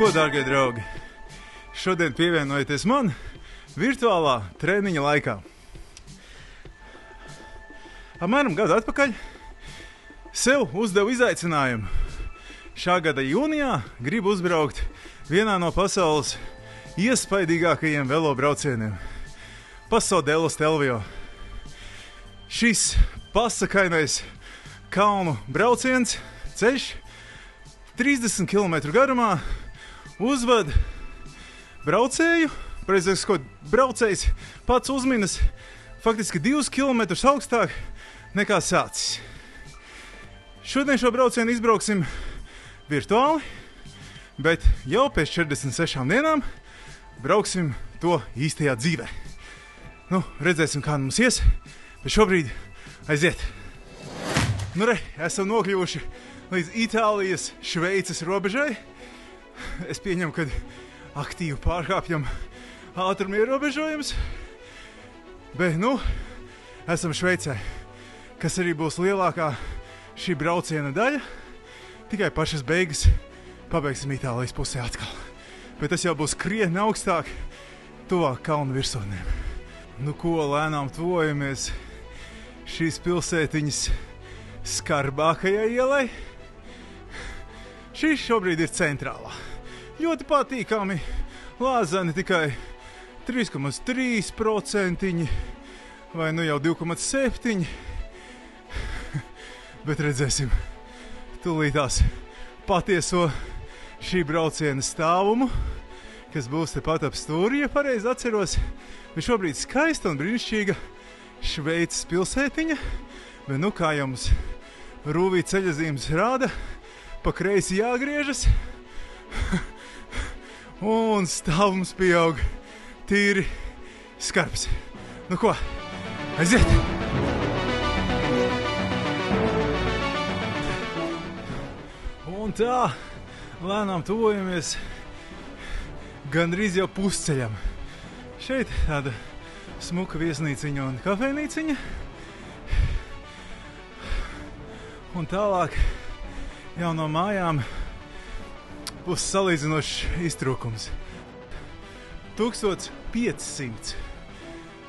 ko, dārgie draugi? Šodien pievienojieties man virtuālā treniņa laikā. Apmēram gadu atpakaļ sev uzdevu izaicinājumu. Šā gada jūnijā gribu uzbraukt vienā no pasaules iespaidīgākajiem velobraucieniem – Paso dello Stelvio. Šis pasakainais kalnu brauciens, ceļš 30 km garumā, uzved braucēju, braucējs pats uzminas faktiski 2 km augstāk nekā sācis. Šodien šo braucienu izbrauksim virtuāli, bet jau pēc 46 dienām brauksim to īstajā dzīvē. Nu, redzēsim, kā mums ies, bet šobrīd aiziet. Nu esam nokļuvuši līdz Itālijas, Šveices robežai. Es pieņemu, ka aktīvi pārkāpjam ātruma ierobežojums. Bet, esam Šveicē, kas arī būs lielākā šī brauciena daļa. Tikai pašas beigas pabeigsim Itālijas pusē atkal. Bet tas jau būs krietni augstāk, tuvāk kalnu virsotnēm. Nu ko, lēnām tuvojamies šīs pilsētiņas skarbākajai ielai. Šī šobrīd ir centrālā. Ļoti patīkami, lāzani tikai 3,3% vai nu jau 2,7%. Bet redzēsim tūlītās patieso šī brauciena stāvumu, kas būs tepat ap stūri, ja pareizi atceros. Bet šobrīd skaista un brīnišķīga Šveices pilsētiņa. Bet kā jau mums rūvī ceļazīmes rāda, pa kreisi jāgriežas un stāvums pieaug tīri skarbs. Nu ko, aiziet! Un tā, lēnām tuvojamies gandrīz jau pusceļam. Šeit tāda smuka viesnīciņa un kafejnīciņa. Un tālāk jau no mājām būs salīdzinošs iztrūkums. 1500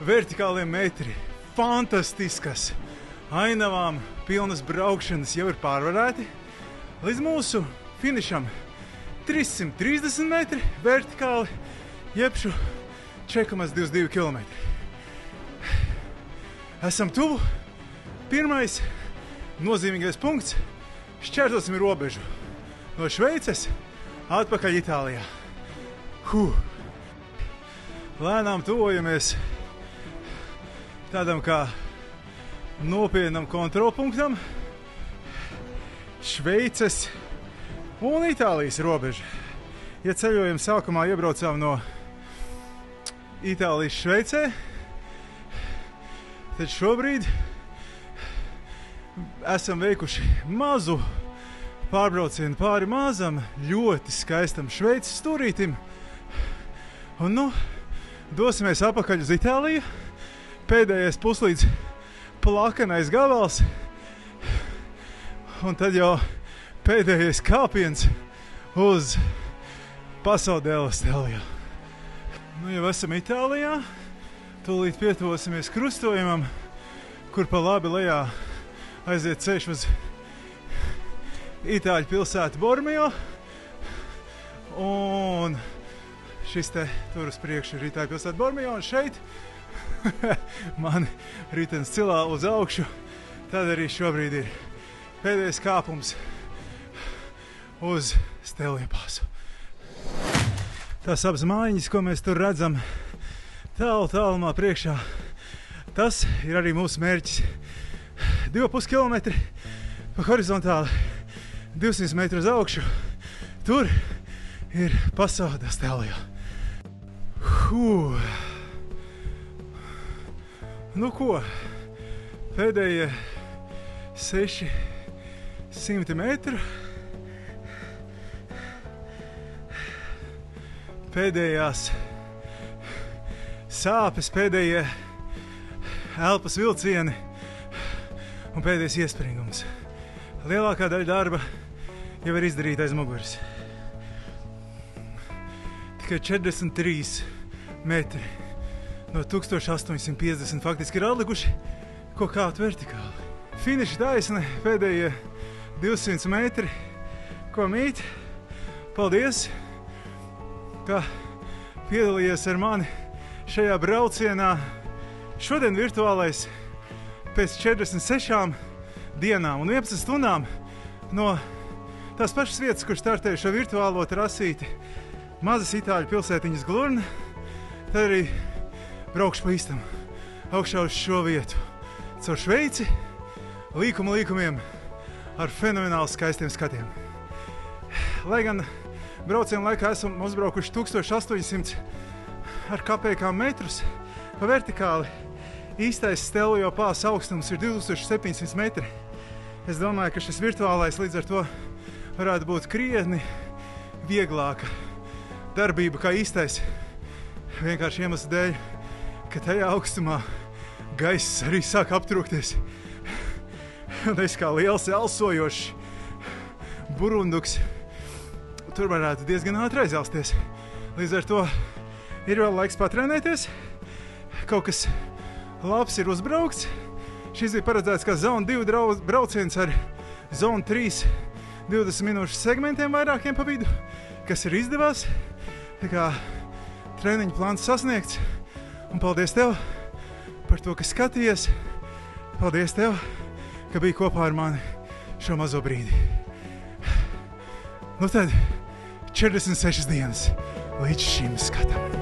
vertikālie metri, fantastiskas, ainavām pilnas braukšanas jau ir pārvarēti. Līdz mūsu finišam 330 metri vertikāli, jebšu 4,22 km. Esam tuvu. Pirmais nozīmīgais punkts – šķērsosim robežu no Šveices atpakaļ Itālijā. Lēnām tuvojamies tādam kā nopietnam kontrolpunktam Šveices un Itālijas robeža. Ja ceļojuma sākumā iebraucām no Itālijas Šveicē, tad šobrīd esam veikuši mazu pārbraucienu pāri mazam, ļoti skaistam Šveices stūrītim. Un dosimies apakaļ uz Itāliju. Pēdējais puslīdz plakanais gabals. Un tad jau pēdējais kāpiens uz Paso dello Stelvio. Jau esam Itālijā. Tūlīt pietuvosimies krustojumam, kur pa labi lejā aiziet ceļš uz Itāļu pilsētu Bormio. Un šis te tur uz priekšu ir Itāļu pilsētu Bormio. Un šeit man ritenis cilā uz augšu. Tad arī šobrīd ir pēdējais kāpums uz Stelvio pasu. Tās abas mājiņas, ko mēs tur redzam tālumā priekšā, tas ir arī mūsu mērķis. 2,5 km pa horizontāli, 200 metru uz augšu. Tur ir Paso dello Stelvio. Nu ko, pēdējie 600 metru. Pēdējās sāpes, pēdējie elpas vilcieni un pēdējais iespringums. Lielākā daļa darba jau ir izdarīta aiz muguras. ka 43 metri no 1850 faktiski ir atlikuši, ko kāpt vertikāli. Finiša taisne, pēdējie 200 metri, ko mīt. Paldies, ka piedalījies ar mani šajā braucienā. Šodien virtuālais pēc 46 dienām un 11 stundām no tās pašas vietas, kur startēju šo virtuālo trasīti, mazas itāļu pilsētiņas Glurna, tad arī braukšu pa īstam augšā uz šo vietu. Caur Šveici, līkumiem ar fenomenāli skaistiem skatiem. Lai gan brauciena laikā esam uzbraukuši 1800 ar kapekām metrus pa vertikāli, īstais Stelvio pāsa augstums ir 2700 metri. Es domāju, ka šis virtuālais līdz ar to varētu būt krietni vieglāka darbība kā īstais. Vienkārši iemesla dēļ, ka tajā augstumā gaiss arī sāk aptrūkties. Un es kā liels elsojošs burunduks tur varētu diezgan ātri aizelsties. Līdz ar to ir vēl laiks patrenēties. Kaut kas labs ir uzbraukts. Šis bija paredzēts kā zona 2 brauciens ar zona 3 20 minūšu segmentiem vairākiem pa vidu, kas ir izdevās. Tā kā treniņu plāns sasniegts. Un paldies tev par to, ka skatījies. Paldies tev, ka biji kopā ar mani šo mazo brīdi. Nu tad 46 dienas līdz šim skatam.